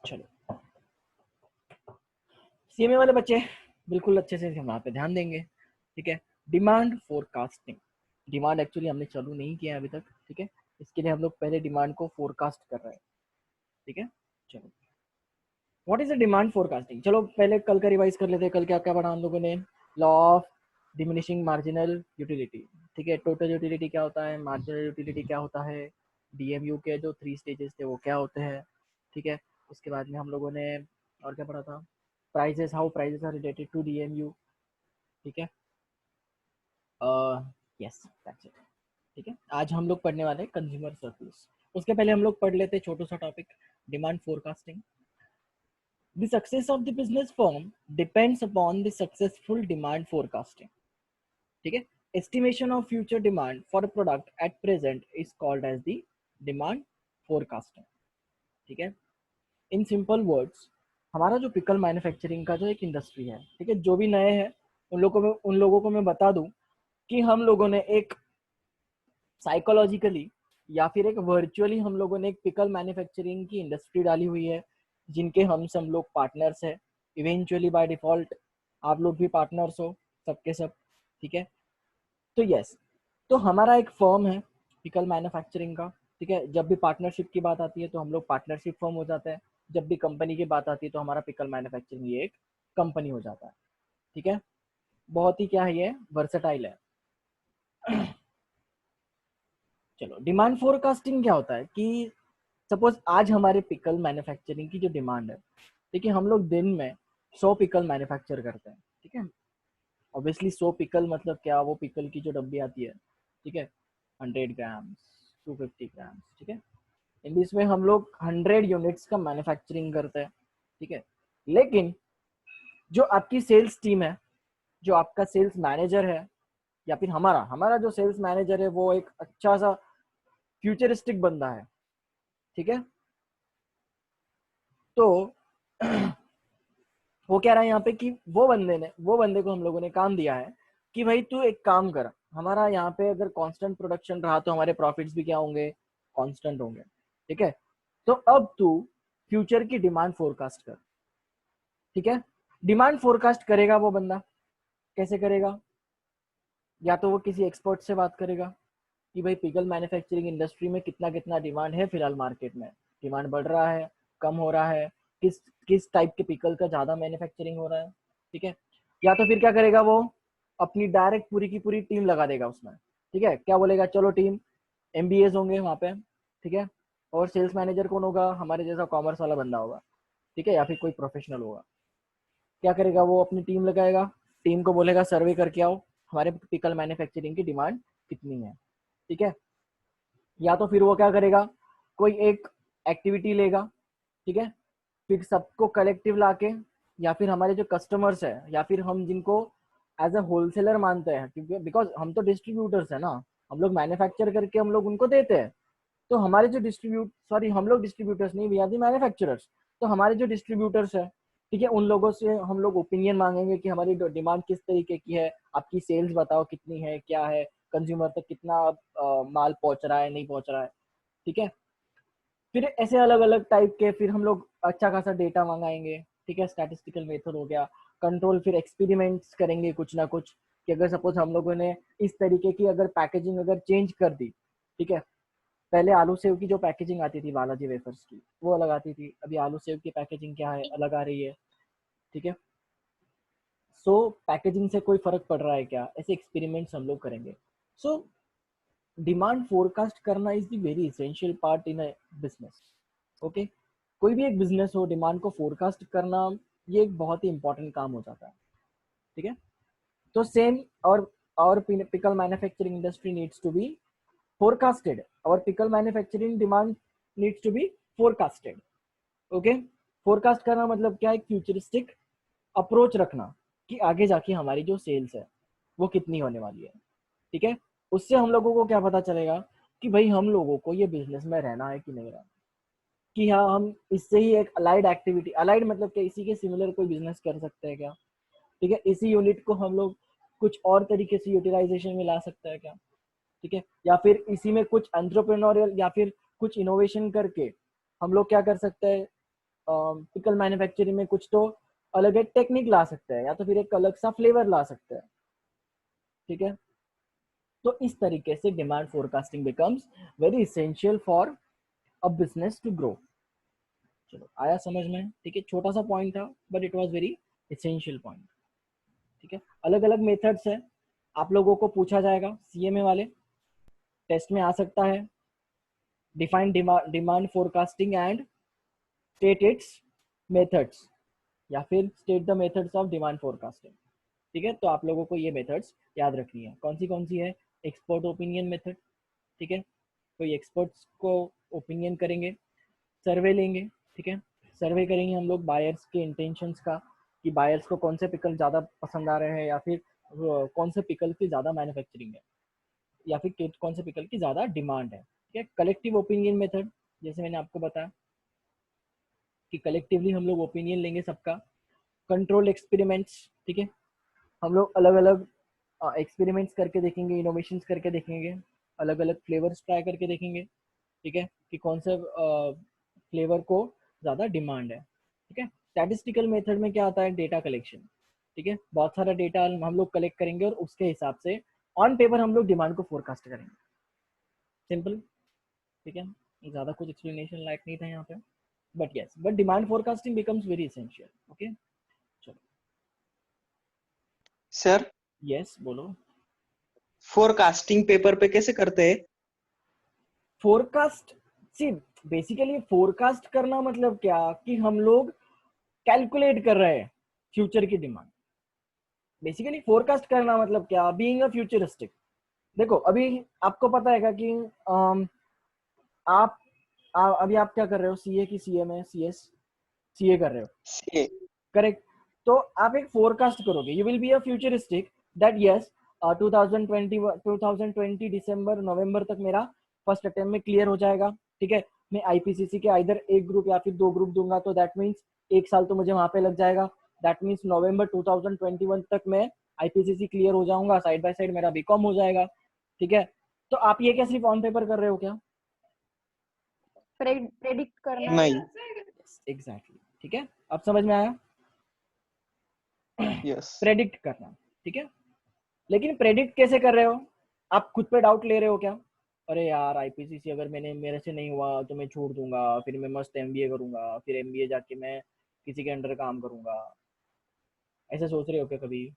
चलो, सीएमए वाले बच्चे बिल्कुल अच्छे से हम वहाँ पे ध्यान देंगे। ठीक है, डिमांड फोरकास्टिंग। डिमांड एक्चुअली हमने चालू नहीं किया है अभी तक। ठीक है, इसके लिए हम लोग पहले डिमांड को फोरकास्ट कर रहे हैं। ठीक है, चलो, what is the demand forecasting. चलो पहले कल का रिवाइज कर लेते हैं। कल क्या क्या पढ़ा हम लोगों ने? Law of diminishing marginal utility. ठीक है, टोटल यूटिलिटी क्या होता है, मार्जिनल यूटिलिटी क्या होता है, डीएमयू के जो 3 स्टेजेस थे वो क्या होते हैं। ठीक है, उसके बाद में हम लोगों ने और क्या पढ़ा था? Prices, how prices are related to DMU. ठीक है, यस दैट्स इट। ठीक है, आज हम लोग पढ़ने वाले हैं कंज्यूमर सर्विस। उसके पहले हम लोग पढ़ लेते हैं छोटा सा topic, demand forecasting. The success of the business firm depends upon the successful demand forecasting. ठीक है, estimation of future demand for a product at present is called as the demand forecasting. ठीक है, इन सिंपल वर्ड्स, हमारा जो pickle manufacturing का जो एक industry है, ठीक है, जो भी नए हैं उन लोगों को मैं बता दूं कि हम लोगों ने एक साइकोलॉजिकली या फिर एक वर्चुअली हम लोगों ने एक पिकल मैन्युफैक्चरिंग की इंडस्ट्री डाली हुई है, जिनके हम सब लोग पार्टनर्स हैं। इवेंचुअली बाय डिफॉल्ट आप लोग भी पार्टनर्स हो, सबके सब। ठीक है, तो यस, तो हमारा एक फर्म है पिकल मैन्युफैक्चरिंग का। ठीक है, जब भी पार्टनरशिप की बात आती है तो हम लोग पार्टनरशिप फर्म हो जाते हैं। जब भी कंपनी की बात आती है तो हमारा पिकल मैन्युफैक्चरिंग ये एक कंपनी हो जाता है। ठीक है, बहुत ही क्या है, ये वर्सेटाइल है। चलो, डिमांड फोरकास्टिंग क्या होता है कि सपोज आज हमारे पिकल मैन्युफैक्चरिंग की जो डिमांड है, देखिए हम लोग दिन में 100 पिकल मैन्युफैक्चर करते हैं। ठीक है, ऑब्वियसली 100 पिकल मतलब क्या, वो पिकल की जो डब्बी आती है, ठीक है, 100 ग्राम्स, 250 ग्राम्स। ठीक है, इंग्लिश में हम लोग 100 यूनिट्स का मैन्युफैक्चरिंग करते हैं। ठीक है, लेकिन जो आपकी सेल्स टीम है, जो आपका सेल्स मैनेजर है, या फिर हमारा हमारा जो सेल्स मैनेजर है, वो एक अच्छा सा फ्यूचरिस्टिक बंदा है। ठीक है, तो वो कह रहा है यहाँ पे कि वो बंदे को हम लोगों ने काम दिया है कि भाई तू एक काम कर, हमारा यहाँ पे अगर कांस्टेंट प्रोडक्शन रहा तो हमारे प्रॉफिट्स भी क्या होंगे, कांस्टेंट होंगे। ठीक है, तो अब तू फ्यूचर की डिमांड फोरकास्ट कर। ठीक है, डिमांड फोरकास्ट करेगा वो बंदा, कैसे करेगा? या तो वो किसी एक्सपर्ट से बात करेगा कि भाई पिकल मैन्युफैक्चरिंग इंडस्ट्री में कितना कितना डिमांड है फिलहाल मार्केट में, डिमांड बढ़ रहा है, कम हो रहा है, किस किस टाइप के पिकल का ज़्यादा मैन्युफैक्चरिंग हो रहा है। ठीक है, या तो फिर क्या करेगा वो, अपनी डायरेक्ट पूरी की पूरी टीम लगा देगा उसमें। ठीक है, क्या बोलेगा, चलो टीम, एमबीएस होंगे वहाँ पे। ठीक है, और सेल्स मैनेजर कौन होगा, हमारे जैसा कॉमर्स वाला बंदा होगा। ठीक है, या फिर कोई प्रोफेशनल होगा। क्या करेगा वो, अपनी टीम लगाएगा, टीम को बोलेगा सर्वे करके आओ हमारे पिकल मैन्युफैक्चरिंग की डिमांड कितनी है। ठीक है, या तो फिर वो क्या करेगा, कोई एक एक्टिविटी लेगा। ठीक है, फिर सबको कलेक्टिव लाके, या फिर हमारे जो कस्टमर्स है, या फिर हम जिनको एज अ होलसेलर मानते हैं, क्योंकि बिकॉज हम तो डिस्ट्रीब्यूटर्स है ना, हम लोग मैन्युफैक्चर करके हम लोग उनको देते हैं। तो हमारे जो हम लोग डिस्ट्रीब्यूटर्स नहीं, वी आर दी मैन्युफैक्चरर्स। तो हमारे जो डिस्ट्रीब्यूटर्स है, ठीक है, उन लोगों से हम लोग ओपिनियन मांगेंगे कि हमारी डिमांड किस तरीके की है, आपकी सेल्स बताओ कितनी है, क्या है, कंज्यूमर तक कितना माल पहुंच रहा है, नहीं पहुंच रहा है। ठीक है, फिर ऐसे अलग अलग टाइप के फिर हम लोग अच्छा खासा डेटा मंगाएंगे। ठीक है, स्टैटिस्टिकल मेथड हो गया, कंट्रोल, फिर एक्सपेरिमेंट्स करेंगे कुछ ना कुछ, कि अगर सपोज हम लोगों ने इस तरीके की अगर पैकेजिंग अगर चेंज कर दी। ठीक है, पहले आलू सेव की जो पैकेजिंग आती थी बालाजी वेफर्स की, वो अलग आती थी, अभी आलू सेव की पैकेजिंग क्या है, अलग आ रही है। ठीक है, सो पैकेजिंग से कोई फर्क पड़ रहा है क्या, ऐसे एक्सपेरिमेंट्स हम लोग करेंगे। सो डिमांड फोरकास्ट करना is the very essential part in a business. Okay, कोई भी एक बिजनेस हो, डिमांड को फोरकास्ट करना ये एक बहुत ही इंपॉर्टेंट काम हो जाता है। ठीक है, तो सेम, और pickle manufacturing industry needs to be forecasted, और pickle manufacturing demand needs to be forecasted. Okay, forecast करना मतलब क्या, एक फ्यूचरिस्टिक अप्रोच रखना कि आगे जाके हमारी जो सेल्स है वो कितनी होने वाली है। ठीक है, उससे हम लोगों को क्या पता चलेगा कि भाई हम लोगों को ये बिजनेस में रहना है कि नहीं रहना, कि हाँ हम इससे ही एक अलाइड एक्टिविटी, अलाइड मतलब क्या, इसी के सिमिलर कोई बिजनेस कर सकते हैं क्या। ठीक है, इसी यूनिट को हम लोग कुछ और तरीके से यूटिलाइजेशन में ला सकते हैं क्या। ठीक है, या फिर इसी में कुछ एंटरप्रेन्योरियल या फिर कुछ इनोवेशन करके हम लोग क्या कर सकते हैं, पिकल मैन्युफैक्चरिंग में कुछ तो अलग एक टेक्निक ला सकते हैं या तो फिर एक अलग सा फ्लेवर ला सकते हैं, ठीक है। तो इस तरीके से demand forecasting becomes very essential for a business to grow. चलो आया समझ में, ठीक है, छोटा सा पॉइंट था but it was very essential point, ठीक है। अलग अलग मेथड्स है, आप लोगों को पूछा जाएगा, सीएमए वाले टेस्ट में आ सकता है, define demand forecasting and state it's methods, या फिर state the methods of demand forecasting, ठीक है। तो आप लोगों को ये मेथड्स याद रखनी है। कौन सी है? एक्सपर्ट ओपिनियन मेथड, ठीक है, कोई एक्सपर्ट्स को ओपिनियन करेंगे, सर्वे लेंगे, ठीक है, सर्वे करेंगे हम लोग बायर्स के इंटेंशंस का, कि बायर्स को कौन से पिकल ज़्यादा पसंद आ रहे हैं, या फिर कौन से पिकल की ज़्यादा मैन्युफैक्चरिंग है, या फिर कौन से पिकल की ज़्यादा डिमांड है, ठीक है। कलेक्टिव ओपिनियन मेथड, जैसे मैंने आपको बताया कि कलेक्टिवली हम लोग ओपिनियन लेंगे सबका। कंट्रोल एक्सपेरिमेंट्स, ठीक है, हम लोग अलग अलग एक्सपेरिमेंट्स करके देखेंगे, इनोवेशंस करके देखेंगे, अलग अलग फ्लेवर्स ट्राई करके देखेंगे, ठीक है, कि कौन से फ्लेवर को ज़्यादा डिमांड है, ठीक है। स्टैटिस्टिकल मेथड में क्या आता है? डेटा कलेक्शन, ठीक है, बहुत सारा डेटा हम लोग कलेक्ट करेंगे और उसके हिसाब से ऑन पेपर हम लोग डिमांड को फोरकास्ट करेंगे। सिंपल, ठीक है, ज़्यादा कुछ एक्सप्लेनेशन लायक नहीं था यहाँ पे, but yes, but demand forecasting becomes very essential. Okay, चलो सर यस बोलो। फोरकास्टिंग पेपर पे कैसे करते हैं? फोरकास्ट, सी बेसिकली फोरकास्ट करना मतलब क्या, कि हम लोग कैलकुलेट कर रहे हैं फ्यूचर की डिमांड। बेसिकली फोरकास्ट करना मतलब क्या, बीइंग अ फ्यूचरिस्टिक। देखो अभी आपको पता है कि आप अभी आप क्या कर रहे हो, सीए की सीए में, सीएस सीए कर रहे हो, से करेक्ट। तो आप एक फोरकास्ट करोगे, you will be a futuristic that yes 2020 दिसंबर नवंबर तक मेरा फर्स्ट अटेम्प्ट में क्लियर हो जाएगा, ठीक है। मैं आईपीसीसी के इधर एक ग्रुप या फिर दो ग्रुप दूंगा, तो दैट मीन्स एक साल तो मुझे वहां पे लग जाएगा, दैट मीन्स नवंबर 2021 तक मैं आईपीसीसी क्लियर हो जाऊंगा, साइड बाय साइड मेरा बीकॉम हो जाएगा, ठीक है। तो आप ये क्या सिर्फ ऑन पेपर कर रहे हो क्या? प्रेडिक्ट करना। नहीं। एग्जैक्टली, ठीक है, अब समझ में आया? यस। प्रेडिक्ट करना, ठीक है। लेकिन प्रेडिक्ट कैसे कर रहे हो? आप खुद पे डाउट ले रहे हो क्या? अरे यार आईपीसीसी अगर मेरे से नहीं हुआ तो मैं छोड़ दूंगा, फिर मैं मस्त एमबीए करूंगा, फिर एमबीए जाके मैं किसी के अंडर काम करूंगा, ऐसे सोच रहे हो क्या कभी?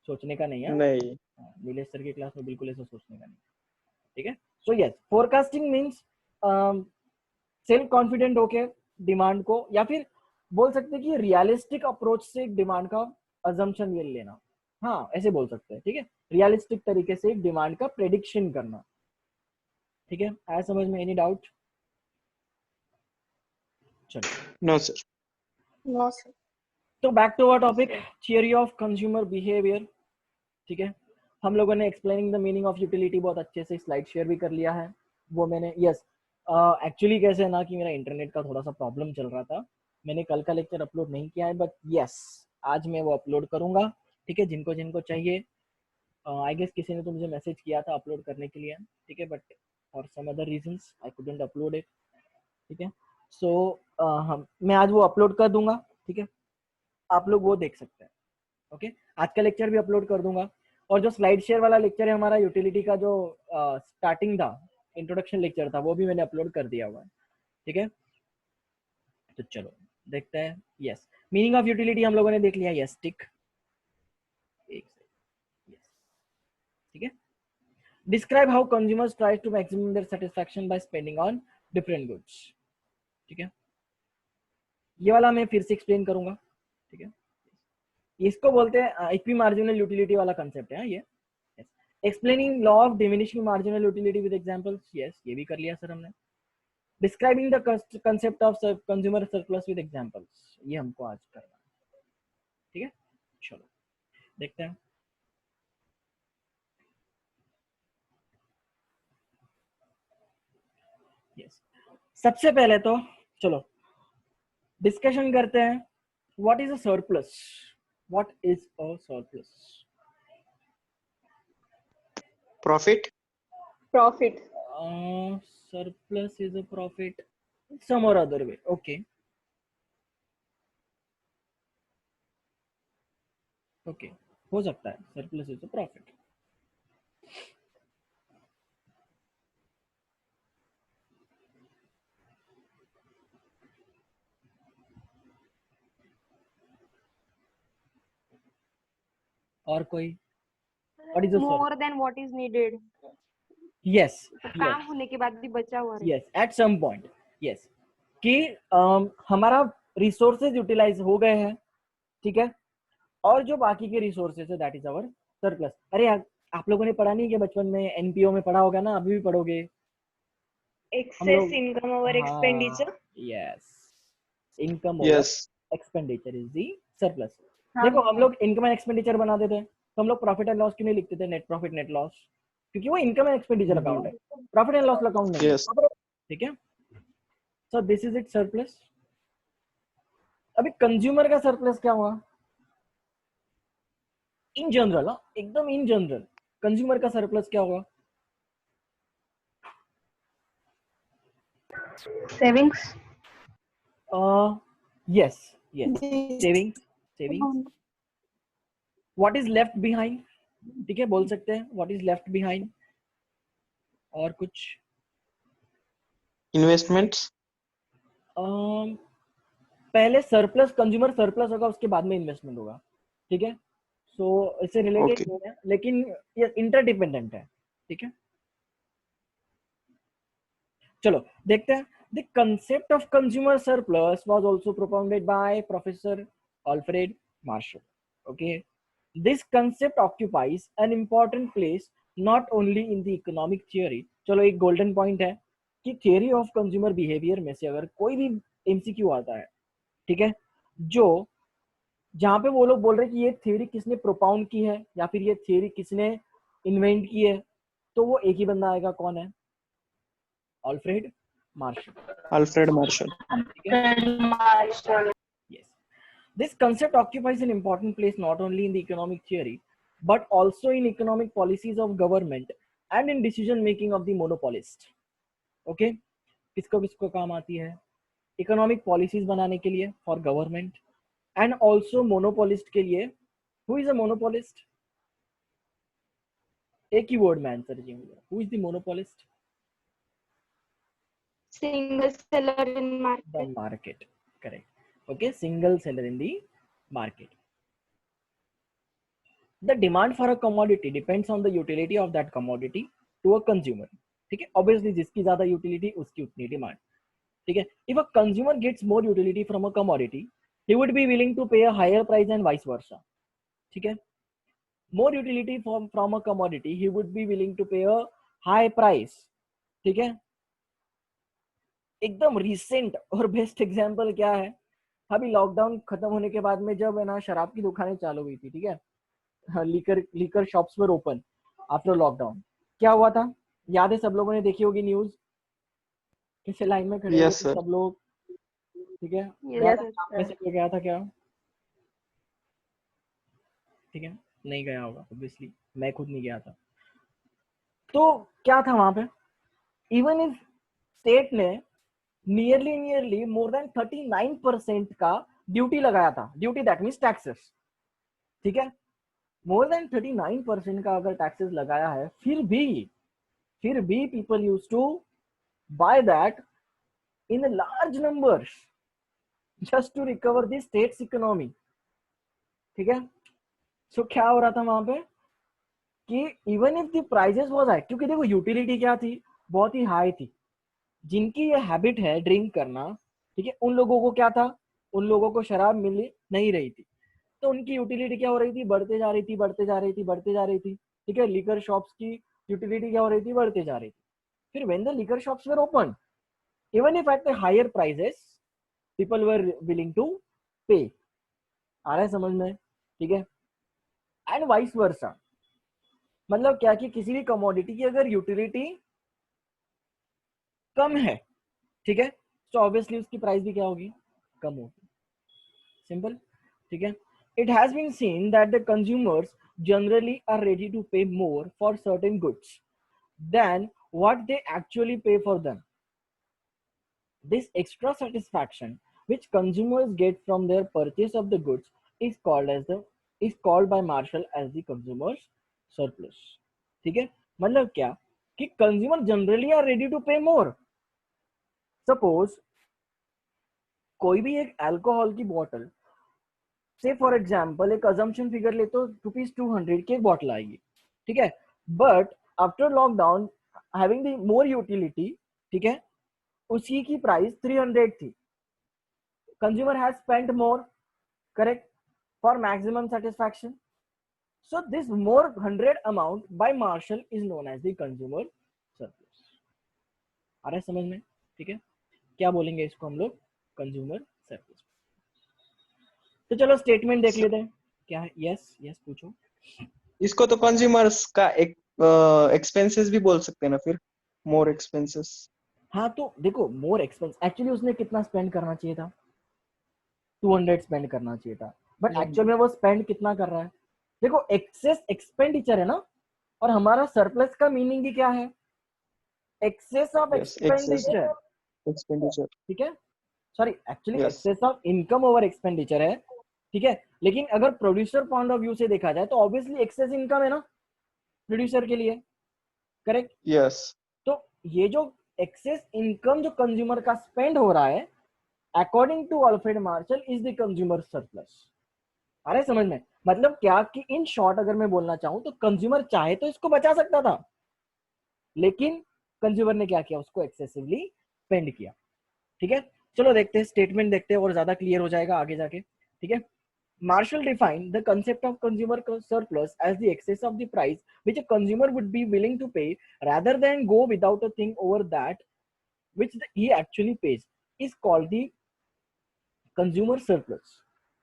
सोचने का नहीं है। नहीं। नीलेश सर की क्लास में बिल्कुल ऐसा सोचने का नहीं, ठीक है। So yes, forecasting means self confident होके डिमांड को, या फिर बोल सकते हैं कि रियलिस्टिक अप्रोच से डिमांड का अजम्पशन ये लेना, हाँ ऐसे बोल सकते हैं, ठीक है। रियलिस्टिक तरीके से डिमांड का प्रेडिक्शन करना, ठीक है। आया समझ में? Any doubt? चलो नो सर। No sir. तो back to our topic, theory of consumer behaviour, ठीक है। हम लोगों ने explaining the meaning of utility बहुत अच्छे से स्लाइड शेयर भी कर लिया है, वो मैंने यस एक्चुअली कैसे है ना कि मेरा इंटरनेट का थोड़ा सा प्रॉब्लम चल रहा था, मैंने कल का लेक्चर अपलोड नहीं किया है, बट यस आज मैं वो अपलोड करूंगा, ठीक है, जिनको जिनको चाहिए। आई गेस किसी ने तो मुझे मैसेज किया था अपलोड करने के लिए, ठीक है, but for some other reasons I couldn't upload it, ठीक है। सो हम मैं आज वो अपलोड कर दूंगा, ठीक है, आप लोग वो देख सकते हैं, ओके। आज का लेक्चर भी अपलोड कर दूंगा, और जो स्लाइड शेयर वाला लेक्चर है हमारा यूटिलिटी का, जो स्टार्टिंग था, इंट्रोडक्शन लेक्चर था, वो भी मैंने अपलोड कर दिया हुआ है, ठीक है। तो चलो देखते हैं। यस, मीनिंग ऑफ यूटिलिटी हम लोगों ने देख लिया, यस टिक, एक यस, ठीक है। Describe how consumers try to maximum their satisfaction by spending on different goods, ठीक है। ये वाला मैं फिर से एक्सप्लेन करूंगा, ठीक है। इसको बोलते हैं इक्वी मार्जिनल यूटिलिटी वाला कंसेप्ट है ये। Explaining law of diminishing marginal utility with examples, yes ये भी कर लिया सर हमने। Describing the concept of consumer surplus with examples, ये हमको आज करना है, ठीक है। चलो देखते हैं। यस, सबसे पहले तो चलो डिस्कशन करते हैं, what is a surplus? What is a surplus? Profit. Profit. surplus is a profit some or other way, okay, okay, हो सकता है सरप्लस इज अ प्रॉफिट। और कोई? What is the more than what is needed, yes काम होने के बाद भी बचा हुआ रहे। Yes at some point, yes, कि हमारा रिसोर्सेज यूटिलाइज हो गए हैं, ठीक है, और जो बाकी के रिसोर्सेज है दैट इज अवर सरप्लस। अरे आप लोगों ने पढ़ा नहीं कि बचपन में एनपीओ में पढ़ा होगा ना, अभी भी पढ़ोगे हम लोग। Excess income over expenditure. Yes, income over Yes. Expenditure is the surplus. हाँ। देखो हम लोग इनकम एंड एक्सपेंडिचर बनाते थे, तो हम लोग प्रॉफिट एंड लॉस क्यों नहीं लिखते थे, नेट प्रॉफिट नेट लॉस, क्योंकि वो इनकम एंड एक्सपेंडिचर अकाउंट है, प्रॉफिट एंड लॉस अकाउंट नहीं है। Yes. ठीक है, so this is it surplus. अभी कंज्यूमर का सरप्लस क्या हुआ इन जनरल, एकदम इन जनरल कंज्यूमर का सरप्लस क्या होगा? Savings. Yes yes, savings, savings. What is left behind, ठीक है, बोल सकते हैं व्हाट इज लेफ्ट बिहाइंड। और कुछ? Investments. पहले सरप्लस, कंज्यूमर सरप्लस होगा, उसके बाद में इन्वेस्टमेंट होगा, ठीक है, सो इससे रिलेटेड Okay. नहीं है, लेकिन ये इंटरडिपेंडेंट है, ठीक है। चलो देखते हैं। The concept of consumer surplus was also propounded by Professor Alfred Marshall. Okay, this concept occupies an important place not only in the economic theory. चलो एक golden point है कि theory of consumer behavior में से अगर कोई भी MCQ आता है, ठीक है, जो जहां पे वो लोग बोल रहे हैं कि ये थ्योरी किसने प्रोपाउंड की है या फिर ये थ्योरी किसने इन्वेंट की है, तो वो एक ही बंदा आएगा, कौन है? Alfred martial. Alfred Marshall. Marshall. Yes. This concept occupies an important place not only in the economic theory but also in economic policies of government and in decision making of the monopolist. Okay? किसको किसको काम आती है? Economic policies बनाने के लिए for government and also monopolist के लिए। Who is a monopolist? एक ही वर्ड में आंसर चाहिए मुझे। Who is the monopolist? Single seller in The market. market. Correct. Okay, single seller in the market. The demand for a commodity depends on the utility of that commodity to a consumer. ठीक है, obviously जिसकी ज्यादा utility उसकी उतनी demand, ठीक है। If a consumer gets more utility from a commodity, he would be willing to pay a higher price and vice versa. ठीक है, more utility from a commodity, he would be willing to pay a high price. ठीक है, एकदम recent और best example क्या है? अभी lockdown खत्म होने के बाद में जब है ना शराब की दुकानें चालू हुई थी, ठीक है, liquor shops were open after lockdown, क्या हुआ था याद है? सब लोगों ने देखी होगी न्यूज, कैसे लाइन में खड़े हुए Yes, थे sir. सब लोग, ठीक है, Yes, कैसे कोई गया था क्या? ठीक है, नहीं गया होगा ऑब्वियसली, मैं खुद नहीं गया था। तो क्या था वहां पे? इवन इफ स्टेट ने नियरली मोर देन 39% का ड्यूटी लगाया था, ड्यूटी दैट मीन्स टैक्सेस, ठीक है, मोर देन 39% का अगर टैक्सेस लगाया है, फिर भी people use to buy that in large numbers just to recover the states economy, ठीक है। सो क्या हो रहा था वहां पे कि even if the prices was high, क्योंकि देखो यूटिलिटी क्या थी, बहुत ही हाई थी, जिनकी ये हैबिट है ड्रिंक करना, ठीक है, उन लोगों को क्या था, उन लोगों को शराब मिल नहीं रही थी, तो उनकी यूटिलिटी क्या हो रही थी, बढ़ते जा रही थी, बढ़ते जा रही थी, बढ़ते जा रही थी, ठीक है। लिकर शॉप्स की यूटिलिटी क्या हो रही थी, बढ़ते जा रही थी। फिर when the liquor shops were open, even if at the higher prices, people were willing to pay. आ रहा है समझ में? ठीक है, एंड वाइस वर्सा, मतलब क्या कि किसी भी कमोडिटी की अगर यूटिलिटी कम है, ठीक है, तो ऑब्वियसली उसकी प्राइस भी क्या होगी, कम होगी, सिंपल, ठीक है। It has been seen that the consumers generally are ready to pay more for certain goods than what they actually pay for them. This extra satisfaction which consumers get from their purchase of the goods is called as the is called by Marshall as the consumers surplus. ठीक है, मतलब क्या कि consumer generally are ready to pay more. Suppose कोई भी एक alcohol की bottle, से फॉर एग्जाम्पल एक अजम्पशन फिगर ले तो ₹200 की एक बॉटल आएगी, ठीक है, but after lockdown having the more utility, ठीक है, उसी की प्राइस 300 थी। Consumer has spent more, correct, for maximum satisfaction. So this more 100 amount by Marshall is known as the consumer surplus। आ रहा है समझ में? ठीक है, क्या बोलेंगे इसको हम लोग? Consumer surplus. तो चलो स्टेटमेंट देख लेते हैं क्या है। यस यस पूछो। इसको तो कंज्यूमर्स का एक एक्सपेंसेस भी बोल सकते हैं ना फिर, मोर एक्सपेंसेस। हाँ तो देखो मोर एक्सपेंस, एक्चुअली उसने कितना स्पेंड करना चाहिए था? 200 स्पेंड करना चाहिए था, बट एक्चुअल में वो स्पेंड कितना कर रहा है? देखो एक्सेस एक्सपेंडिचर है ना, और हमारा सरप्लस का मीनिंग ही क्या है? Access of expenditure. एक्सपेंडिचर, ठीक है, sorry actually yes excess of income over expenditure है, ठीक है, लेकिन अगर प्रोड्यूसर पॉइंट ऑफ व्यू से देखा जाए तो ऑब्वियसली एक्सेस इनकम है ना प्रोड्यूसर के लिए, करेक्ट। यस। तो ये जो एक्सेस इनकम जो कंज्यूमर का स्पेंड हो रहा है, according to Alfred Marshall is the consumer surplus. अरे समझ में, मतलब क्या कि इन शॉर्ट अगर मैं बोलना चाहूं तो कंज्यूमर चाहे तो इसको बचा सकता था, लेकिन कंज्यूमर ने क्या किया? उसको एक्सेसिवली स्पेंड किया। ठीक है, चलो देखते हैं स्टेटमेंट देखते हैं और ज्यादा क्लियर हो जाएगा आगे जाके। ठीक है, Marshall defined the concept of consumer surplus as the excess of the price which a consumer would be willing to pay rather than go without a thing over that which he actually pays is called the consumer surplus।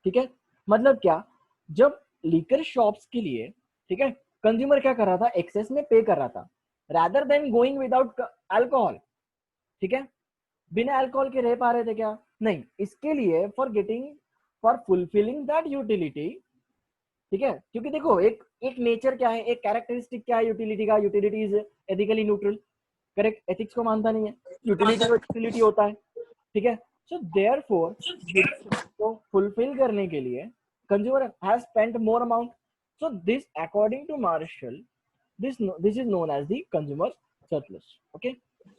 ठीक है, मतलब क्या? जब liquor shops के लिए, ठीक है, consumer क्या कर रहा था? एक्सेस में पे कर रहा था rather than going without alcohol। ठीक है, बिना अल्कोहल के रह पा रहे थे क्या? नहीं, इसके लिए फॉर फुलफिलिंग दैट यूटिलिटी। ठीक है, क्योंकि देखो एक एक नेचर क्या है, एक कैरेक्टरिस्टिक क्या है यूटिलिटी का? Utility is ethically neutral, correct, ethics को मानता नहीं है, यूटिलिटी को यूटिलिटी होता है। ठीक है, सो देयरफॉर को फुलफिल करने के लिए consumer has spent more amount. So this according to Marshall this is known as the consumer surplus। okay,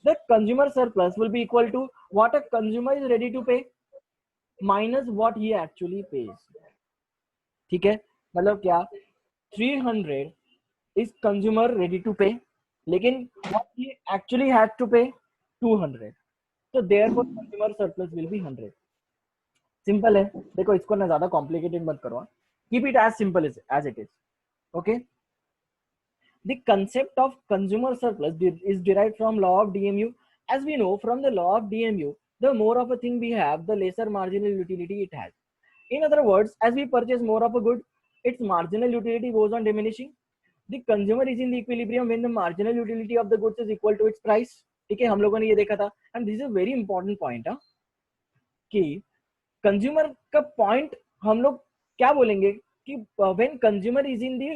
the consumer surplus will be equal to what a consumer is ready to pay minus what he actually pays। ठीक है, मतलब क्या? 300 is consumer ready to pay, लेकिन what he actually had to pay 200। so therefore consumer surplus will be 100। Simple है, देखो इसको ना ज्यादा कॉम्प्लिकेटेड मत करो, keep it as simple as it is. Okay, the concept of consumer surplus is derived from law of DMU। as we know from the law of DMU, the more of a thing we have, the lesser marginal utility it has। in other words, as we purchase more of a good, its marginal utility goes on diminishing। the consumer is in the equilibrium when the marginal utility of the goods is equal to its price। ठीक है, हम लोगों ने ये देखा था, and this is very important point कि consumer का पॉइंट हम लोग क्या बोलेंगे कि when consumer is in the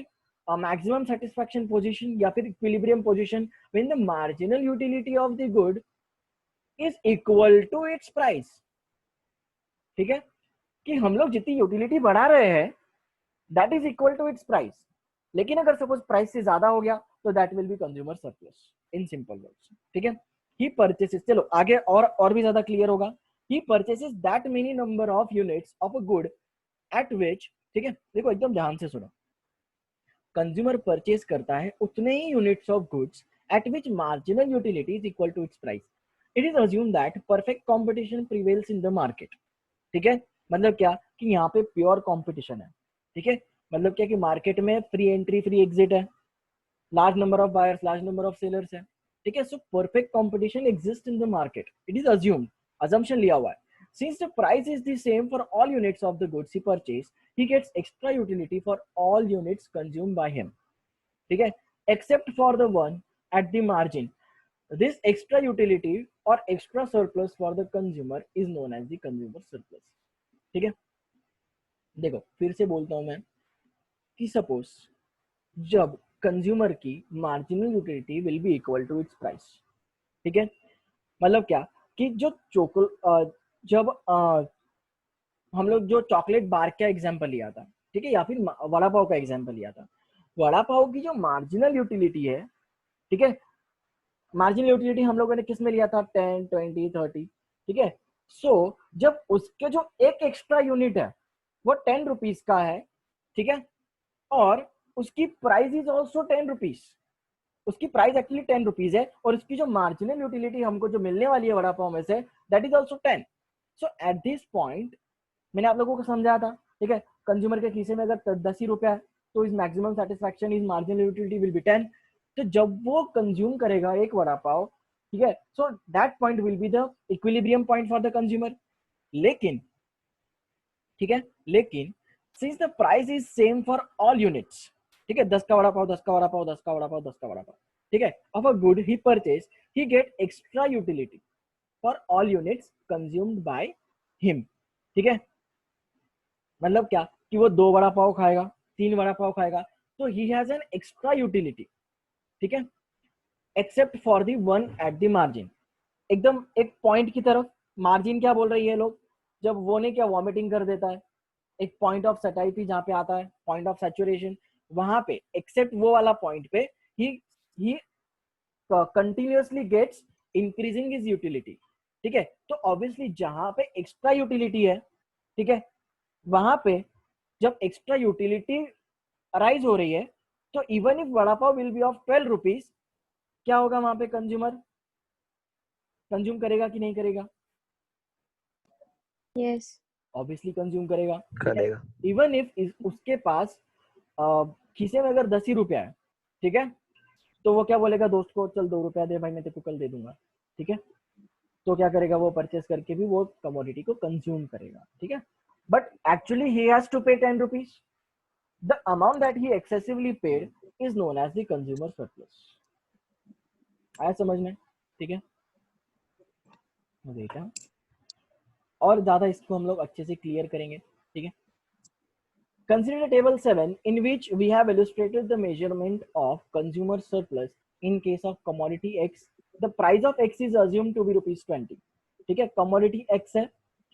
maximum satisfaction position या फिर equilibrium position when the marginal utility of the good is equal to its price। ठीक है, कि हम लोग जितनी यूटिलिटी बढ़ा रहे हैं that is equal to its price, लेकिन अगर सपोज प्राइस से ज्यादा हो गया तो that will be consumer surplus in simple words। ठीक है, he purchases, चलो आगे और भी ज्यादा क्लियर होगा। he purchases that many number of units of a good at which, ठीक है, देखो एकदम ध्यान से सुनो, कंज्यूमर परचेज करता है उतने ही units of goods at which marginal utility is equal to its price. It is assume that perfect competition prevails in the market. ठीक है, मतलब क्या कि यहाँ पे प्योर कंपटीशन है। ठीक है, मतलब क्या कि मार्केट में फ्री एंट्री फ्री एग्जिट है, large number of buyers large number of sellers है। ठीक है, so perfect competition exist in the market, it is assumed, assumption लिया हुआ है। Since the price is the same for all units of the goods he purchased, he gets extra utility for all units consumed by him। ठीक है, except for the one at the margin। This extra utility or extra surplus for the consumer is known as the consumer surplus। ठीक है, देखो फिर से बोलता हूं मैं कि सपोज जब कंज्यूमर की marginal utility will be equal to its price. ठीक है, मतलब क्या कि जब हम लोग जो चॉकलेट बार का एग्जांपल लिया था, ठीक है, या फिर वड़ा पाव का एग्जांपल लिया था। वड़ा पाव की जो मार्जिनल यूटिलिटी है, ठीक है, मार्जिनल यूटिलिटी हम लोगों ने किस में लिया था, 10, 20, 30, ठीक है। सो जब उसके जो एक एक्स्ट्रा यूनिट है वो 10 रुपीज का है, ठीक है, और उसकी प्राइस इज ऑल्सो 10 रुपीज, उसकी प्राइस एक्चुअली 10 रुपीज है, और उसकी जो मार्जिनल यूटिलिटी हमको जो मिलने वाली है वड़ा पाव में से, that is also 10। So at this point मैंने आप लोगों को समझाया था, ठीक है, कंज्यूमर के खीसे में अगर 10 ही रुपया है तो इस maximum satisfaction is marginal utility will B 10। तो जब वो कंज्यूम करेगा एक वड़ा पाव, ठीक है, so that point will be the equilibrium point for the consumer. लेकिन, ठीक है, लेकिन since the price is same for all units, ठीक है, 10 का वड़ा पाव, 10 का वड़ा पाव, 10 का वड़ा पाव, 10 का वड़ा पाव, ठीक है, of a good he purchase, he get extra utility for all units consumed by him. ठीक है, मतलब क्या कि वो 2 वड़ा पाव खाएगा, 3 वड़ा पाव खाएगा, तो he has an extra utility, ठीक है, except for the one at the margin. एकदम एक पॉइंट की तरफ, मार्जिन क्या बोल रही है लोग, जब वो ने क्या वॉमिटिंग कर देता है, एक पॉइंट ऑफ सैटिस्फैक्शन जहां पे आता है, पॉइंट ऑफ सैचुरेशन, वहां पे एक्सेप्ट वो वाला पॉइंट पे ही continuously gets increasing his utility. ठीक है, तो ऑब्वियसली जहां पे एक्स्ट्रा यूटिलिटी है, ठीक है, वहां पे जब एक्स्ट्रा यूटिलिटी अराइज हो रही है, तो even if vada pav will be of 12 rupees, क्या होगा वहां पे, कंज्यूमर कंज्यूम करेगा कि नहीं करेगा? Yes. ऑब्वियसली कंज्यूम करेगा, करेगा। इवन इफ उसके पास खीसे में अगर 10 ही रुपया है, ठीक है, तो वो क्या बोलेगा दोस्त को, चल 2 रुपया दे भाई, मैं तेरे को कल दे दूंगा, ठीक है, तो क्या करेगा, वो परचेस करके भी वो कमोडिटी को कंज्यूम करेगा, ठीक है, but actually he has to pay 10 rupees. The amount that he excessively paid is known as the consumer surplus. आया समझ में? ठीक है, देखा, और ज्यादा इसको हम लोग अच्छे से क्लियर करेंगे, ठीक है। Consider table 7 in which we have illustrated the measurement of consumer surplus in case of commodity X. The price of X is assumed to be rupees 20. ठीक है, commodity X है,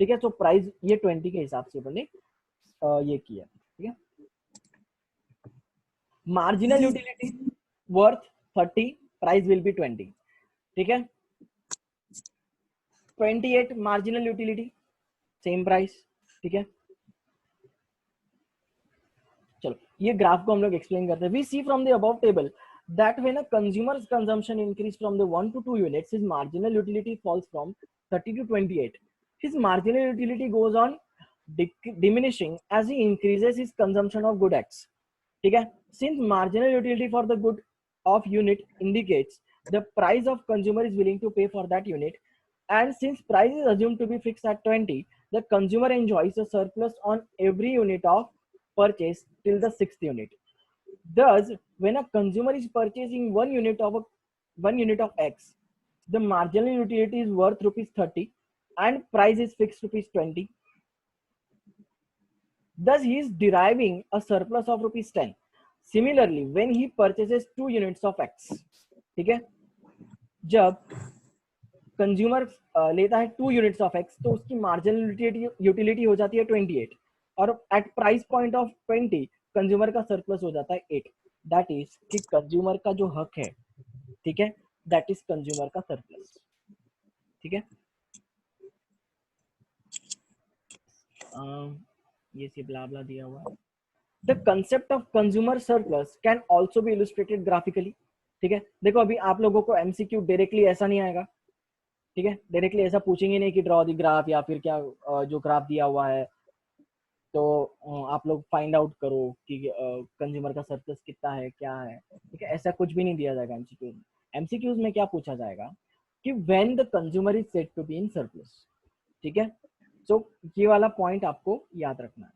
ठीक है, तो प्राइस ये 20 के हिसाब से मैंने ये किया, ठीक है। Marginal utility worth 30, price will B 20, ठीक है। 28 मार्जिनल यूटिलिटी, सेम प्राइस, ठीक है। चलो ये ग्राफ को हम लोग एक्सप्लेन करते हैं। We see from the above table that when a consumer's consumption increase from the 1 to 2 units, his marginal utility falls from 30 to 28. His marginal utility goes on diminishing as he increases his consumption of good X. ठीक है, since marginal utility for the good of unit indicates the price of consumer is willing to pay for that unit, and since price is assumed to be fixed at 20, the consumer enjoys a surplus on every unit of purchase till the 6th unit. Thus, when a consumer is purchasing one unit of X, the marginal utility is worth rupees 30 and price is fixed rupees 20. Thus, he is deriving a surplus of rupees 10. Similarly, when he purchases 2 units of X, ठीक है, जब consumer लेता है 2 units of X, तो उसकी marginal utility हो जाती है 28, और at price point of 20 consumer का सरप्लस हो जाता है 8। दैट इज कि कंज्यूमर का जो हक है, ठीक है, दैट इज कंज्यूमर का सरप्लस, ठीक है। ये सी ब्ला ब्ला दिया हुआ है। The concept of consumer surplus can also be illustrated graphically, ठीक है। देखो अभी आप लोगों को एमसीक्यू डायरेक्टली ऐसा नहीं आएगा, ठीक है, डायरेक्टली ऐसा पूछेंगे नहीं कि ड्रॉ द ग्राफ या फिर क्या जो ग्राफ दिया हुआ है तो आप लोग फाइंड आउट करो कि कंज्यूमर का सरप्लस कितना है, क्या है, ठीक है, ऐसा कुछ भी नहीं दिया जाएगा एमसीक्यूज में। एमसीक्यूज में क्या पूछा जाएगा कि when the consumer is said to be in surplus, ठीक है। सो ये वाला पॉइंट आपको याद रखना है,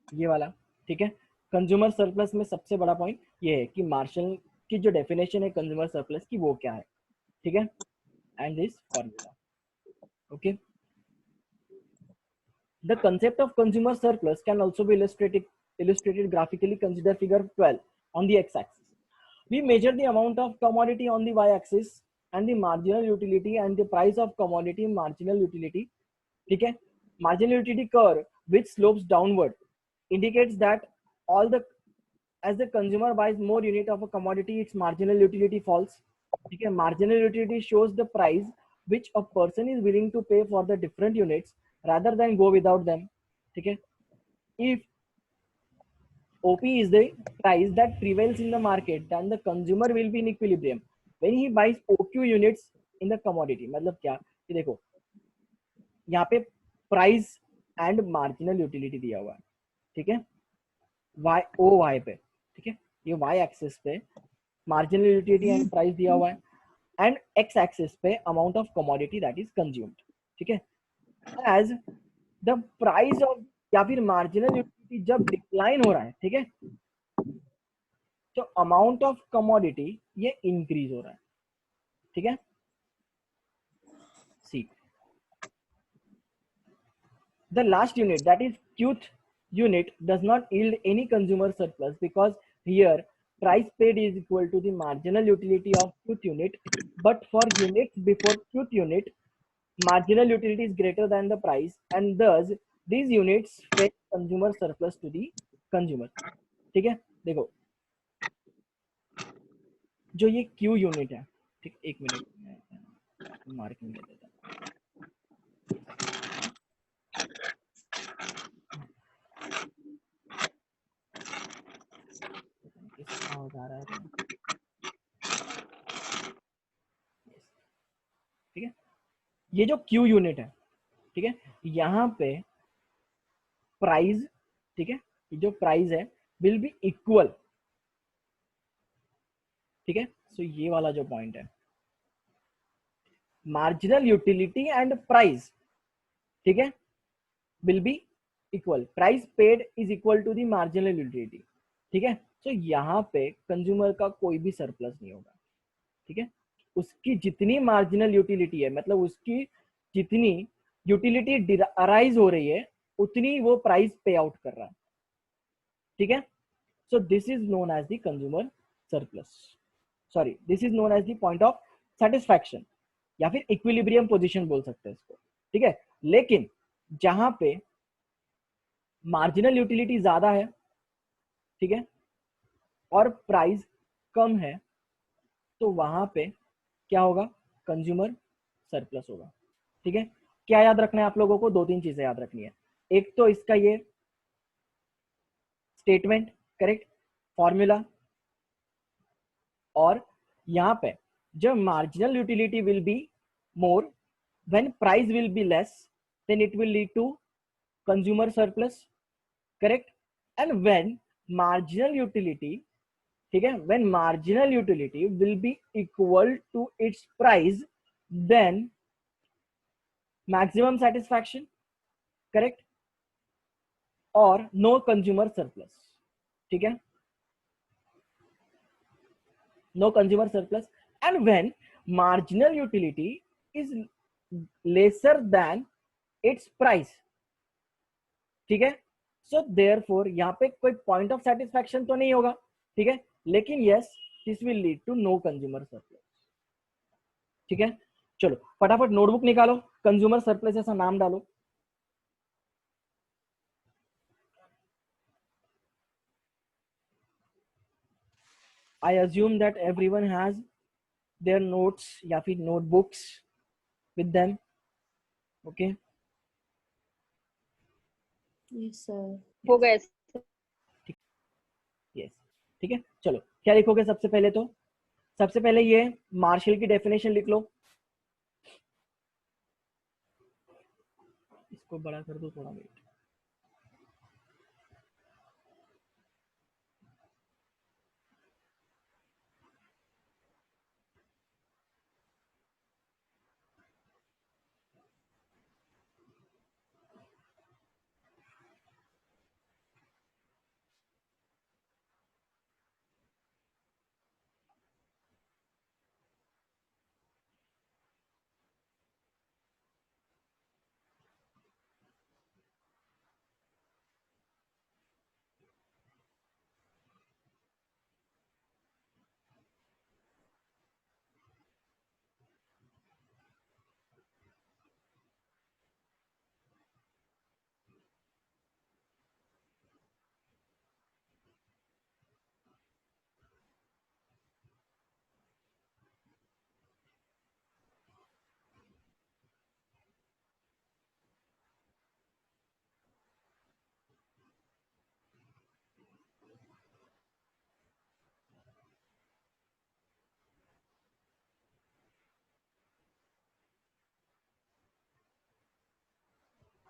ये वाला, ठीक है। कंज्यूमर सरप्लस में सबसे बड़ा पॉइंट ये है कि मार्शल की जो डेफिनेशन है कंज्यूमर सरप्लस की वो क्या है, ठीक है, and this formula, okay. The concept of consumer surplus can also be illustrated graphically. Consider figure 12 on the x-axis. We measure the amount of commodity on the y-axis and the marginal utility and the price of commodity marginal utility. ठीक है, marginal utility curve which slopes downward indicates that all the as the consumer buys more unit of a commodity, its marginal utility falls. ठीक है, marginal utility shows the price which a person is willing to pay for the different units rather than go without them. ठीक है, if OP is the price that prevails in the market, then the consumer will be in equilibrium when he buys OQ units in the commodity. मतलब क्या, ये देखो यहाँ पे price and marginal utility दिया हुआ है, ठीक है, वाई पे, ठीक है, ये वाई एक्सिस पे मार्जिनल यूटिलिटी एंड प्राइस दिया हुआ है, एंड एक्स एक्सिस पे amount of commodity that is consumed. ठीक है, एज द प्राइस ऑफ या फिर मार्जिनल यूटिलिटी जब डिक्लाइन हो रहा है, ठीक है, तो अमाउंट ऑफ कमोडिटी ये इंक्रीज हो रहा है. ठीक है, सी the last unit, that is qth unit, does not yield any consumer surplus because here price paid is equal to the marginal utility of qth unit, but for units before qth unit marginal utility is greater than the price and thus these units fetch consumer surplus to the consumer. ठीक है, देखो जो ये q unit है, ठीक, एक minute marking ले लेता हूं. हो जा रहा है, ठीक है, ये जो Q यूनिट है, ठीक है, यहाँ पे प्राइस, ठीक है, ये जो प्राइस है विल बी इक्वल. ठीक है, सो ये वाला जो पॉइंट है मार्जिनल यूटिलिटी एंड प्राइस, ठीक है, will be equal. Price paid is equal to the marginal utility. ठीक है, सो यहाँ पे कंज्यूमर का कोई भी सरप्लस नहीं होगा. ठीक है, उसकी जितनी मार्जिनल यूटिलिटी है, मतलब उसकी जितनी यूटिलिटी अराइज हो रही है उतनी वो प्राइस पे आउट कर रहा है. ठीक है, so this is known as the consumer surplus, sorry this is known as the point of satisfaction या फिर इक्विलिब्रियम पोजीशन बोल सकते हैं इसको. ठीक है, लेकिन जहां पे मार्जिनल यूटिलिटी ज्यादा है, ठीक है, और प्राइस कम है, तो वहां पे क्या होगा, कंज्यूमर सरप्लस होगा. ठीक है, क्या याद रखना है आप लोगों को, दो तीन चीजें याद रखनी है. एक तो इसका ये स्टेटमेंट, करेक्ट, फॉर्मूला, और यहां पे जब marginal utility will be more when price will be less then it will lead to consumer surplus, correct, and when marginal utility, ठीक है, when marginal utility will be equal to its price then maximum satisfaction, correct, और no consumer surplus. ठीक है, no consumer surplus, and when marginal utility is lesser than its price. ठीक है, so therefore यहाँ पे कोई point of satisfaction तो नहीं होगा. ठीक है, लेकिन yes this will lead to no consumer surplus. ठीक है, चलो फटाफट नोटबुक निकालो, कंज्यूमर सरप्लस ऐसा नाम डालो. I assume that everyone has their notes या फिर notebooks with them. Okay. Yes, sir. हो गए. Yes. ठीक है, चलो क्या लिखोगे सबसे पहले, तो सबसे पहले ये मार्शल की डेफिनेशन लिख लो. इसको बड़ा कर दो थोड़ा, वेट.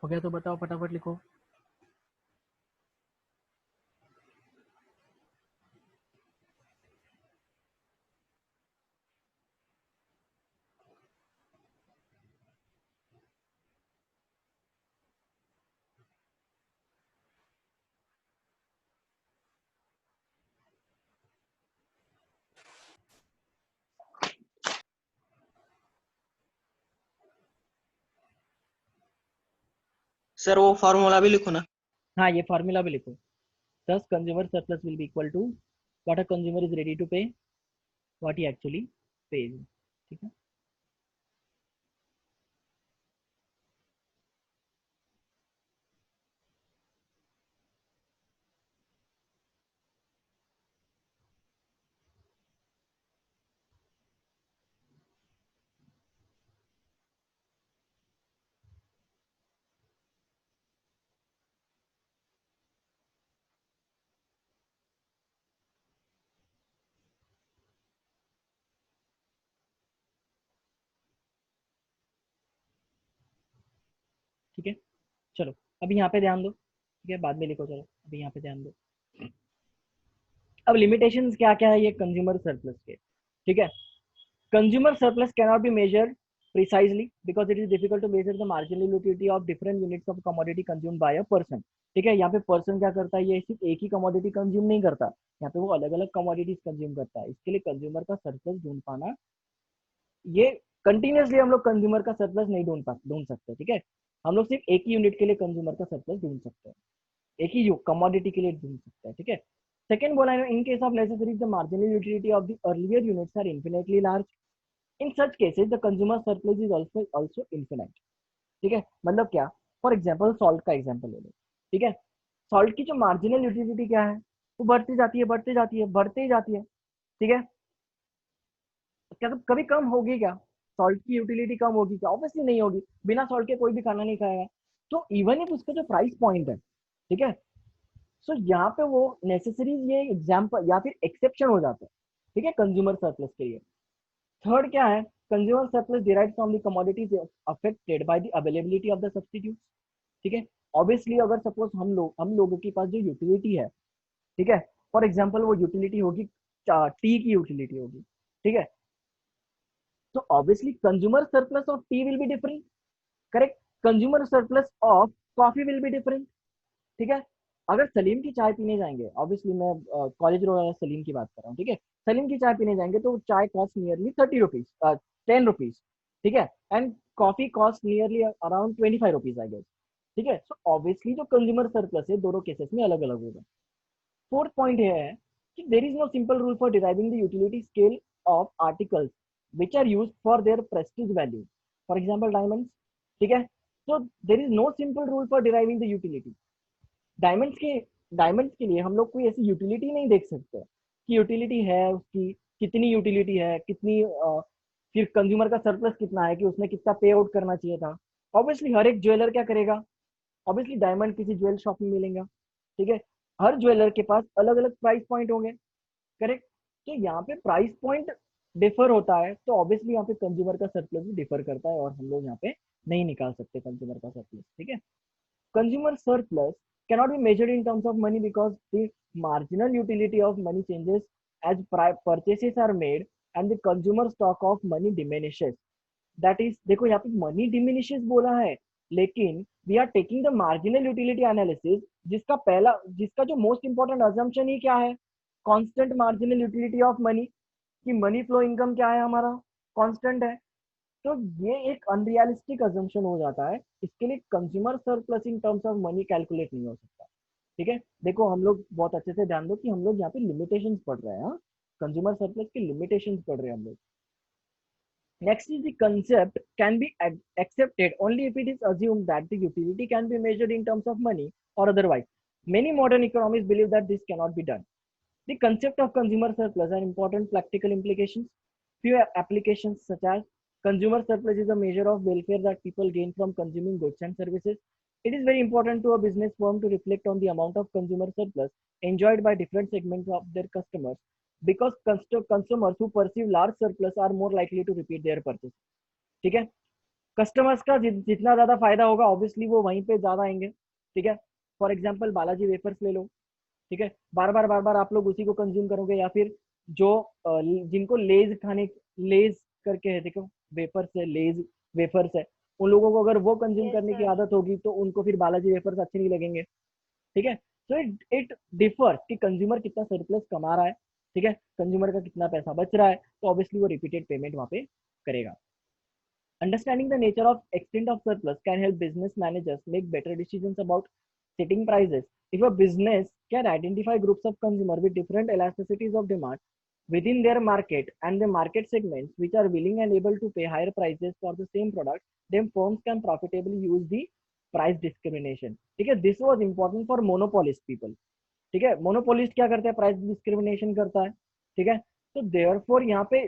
हो गया तो बताओ, फटाफट लिखो। सर वो फॉर्मूला भी लिखो ना। हाँ, ये फार्मूला भी लिखो। Thus, consumer surplus will be equal to what a consumer is ready to pay, what he actually pays। ठीक है, ठीक है। चलो अभी यहाँ पे ध्यान दो, ठीक है, बाद में लिखो, चलो अभी यहाँ पे ध्यान दो। अब लिमिटेशंस क्या क्या है ये कंज्यूमर सरप्लस के, ठीक है। Consumer surplus cannot be measured precisely because it is difficult to measure the marginal utility of different units of commodity consumed by a person। ठीक है, यहाँ पे पर्सन क्या करता है, ये सिर्फ एक ही कमोडिटी कंज्यूम नहीं करता, यहाँ पे वो अलग अलग कमोडिटीज कंज्यूम करता है। इसके लिए कंज्यूमर का सरप्लस ढूंढ पाना, ये कंटिन्यूसली हम लोग कंज्यूमर का सरप्लस नहीं ढूंढ सकते, ठीक है। हम लोग सिर्फ एक ही यूनिट के लिए कंज्यूमर का सरप्लस ढूंढ सकते हैं, एक ही कमोडिटी के लिए ढूंढ सकते हैं, ठीक है। सेकंड बोला है, in case of necessary the marginal utility of the earlier units are infinitely large. In such cases the consumer surplus is also infinite. ठीक है, मतलब क्या, फॉर एग्जांपल सॉल्ट का एग्जांपल ले लो, ठीक है। सॉल्ट की जो मार्जिनल यूटिलिटी क्या है, वो बढ़ती जाती है, बढ़ती जाती है, बढ़ती ही जाती है, ठीक है। क्या कभी कम होगी क्या, सॉल्ट की यूटिलिटी कम होगी क्या? ऑब्वियसली नहीं होगी, बिना सॉल्ट के कोई भी खाना नहीं खाएगा। तो इवन इफ उसका जो प्राइस पॉइंट है, ठीक है, सो यहाँ पे वो नेसेसरी, ये एग्जाम्पल या फिर एक्सेप्शन हो जाता है, ठीक है, कंज्यूमर सरप्लस के लिए। थर्ड क्या है, consumer surplus derived from the commodities affected by the availability of the substitute. ठीक है, ऑब्वियसली अगर सपोज हम लोगों के पास जो यूटिलिटी है, ठीक है, फॉर एग्जांपल वो यूटिलिटी होगी टी की यूटिलिटी होगी, ठीक है, तो obviously consumer surplus of T will be different, correct. Consumer surplus of coffee will be different, ठीक है। अगर सलीम की चाय पीने जाएंगे, ऑब्वियसली मैं कॉलेज रोड वाला सलीम की बात कर रहा हूँ, ठीक है, सलीम की चाय पीने जाएंगे तो चाय कॉस्ट नियरली 30 रुपीज, 10 रुपीज, ठीक है, and coffee cost nearly around 25 rupees I guess, ठीक है। सो ऑब्वियसली जो कंज्यूमर सरप्लस है दोनों केसेस में अलग अलग होगा। फोर्थ पॉइंट यह है कि there is no simple rule for deriving the utility scale of articles which are use for their prestige value, for example diamonds, ठीक है। so there is no simple rule for deriving the utility। Diamonds के लिए हम लोग कोई ऐसी utility नहीं देख सकते कि यूटिलिटी है उसकी, कितनी यूटिलिटी है, कितनी फिर कंज्यूमर का सरप्लस कितना है कि उसने कितना पे आउट करना चाहिए था। ऑब्वियसली हर एक ज्वेलर क्या करेगा, ऑब्वियसली डायमंड किसी ज्वेल शॉप में मिलेगा, ठीक है, हर ज्वेलर के पास अलग अलग प्राइस पॉइंट होंगे, करेक्ट। तो यहाँ पे प्राइस पॉइंट डिफर होता है, तो ऑब्वियसली यहाँ पे कंज्यूमर का सरप्लस भी डिफर करता है और हम लोग यहाँ पे नहीं निकाल सकते कंज्यूमर का सरप्लस, ठीक है। Consumer surplus cannot be measured in terms of money because the marginal utility of money changes as purchases are made and the consumer stock of money diminishes। that is, देखो यहाँ पे money diminishes बोला है, लेकिन we are taking the marginal utility analysis, जिसका जो most important assumption ही क्या है, constant marginal utility of money, कि मनी फ्लो इनकम क्या है हमारा, कांस्टेंट है। तो ये एक अनरियलिस्टिक अजम्पशन हो जाता है, इसके लिए consumer surplus in terms of money calculate नहीं हो सकता, ठीक है। देखो हम लोग बहुत अच्छे से ध्यान दो कि हम लोग यहाँ पे लिमिटेशंस पढ़ रहे हैं, कंज्यूमर सरप्लस के लिमिटेशंस पढ़ रहे हैं हम लोग। Next is the concept can be accepted only if it is assumed that the utility can be measured in terms of money or otherwise। many modern economists believe that this cannot be done। The concept of consumer surplus has important practical implications। Few applications such as consumer surplus is a measure of welfare that people gain from consuming goods and services। It is very important to a business firm to reflect on the amount of consumer surplus enjoyed by different segments of their customers because consumers who perceive large surplus are more likely to repeat their purchase। ठीक है, customers का जितना ज्यादा फायदा होगा obviously वो वहीं पे ज्यादा आएंगे, ठीक है। फॉर एग्जाम्पल बालाजी वेफर्स ले लो, ठीक है, बार बार आप लोग उसी को कंज्यूम करोगे, या फिर जो जिनको लेज खाने, लेज करके है देखो, वेफर्स है, लेज वेफर्स है, उन लोगों को अगर वो कंज्यूम Yes, करने की sir. आदत होगी तो उनको फिर बालाजी वेफर्स अच्छे नहीं लगेंगे, ठीक है। सो इट डिफर कि कंज्यूमर कितना सरप्लस कमा रहा है, ठीक है, कंज्यूमर का कितना पैसा बच रहा है, तो ऑब्वियसली वो रिपीटेड पेमेंट वहां पे करेगा। Understanding the nature of extent of surplus can help business managers make better decisions about setting prices. If a business can identify groups of consumers with different elasticities of demand within their market and the market segments which are willing and able to pay higher prices for the same product, then firms can profitably use the price discrimination. ठीक है, this was important for monopolist people. ठीक है, monopolist क्या करते हैं, price discrimination करता है, ठीक है। तो देयरफॉर यहाँ पे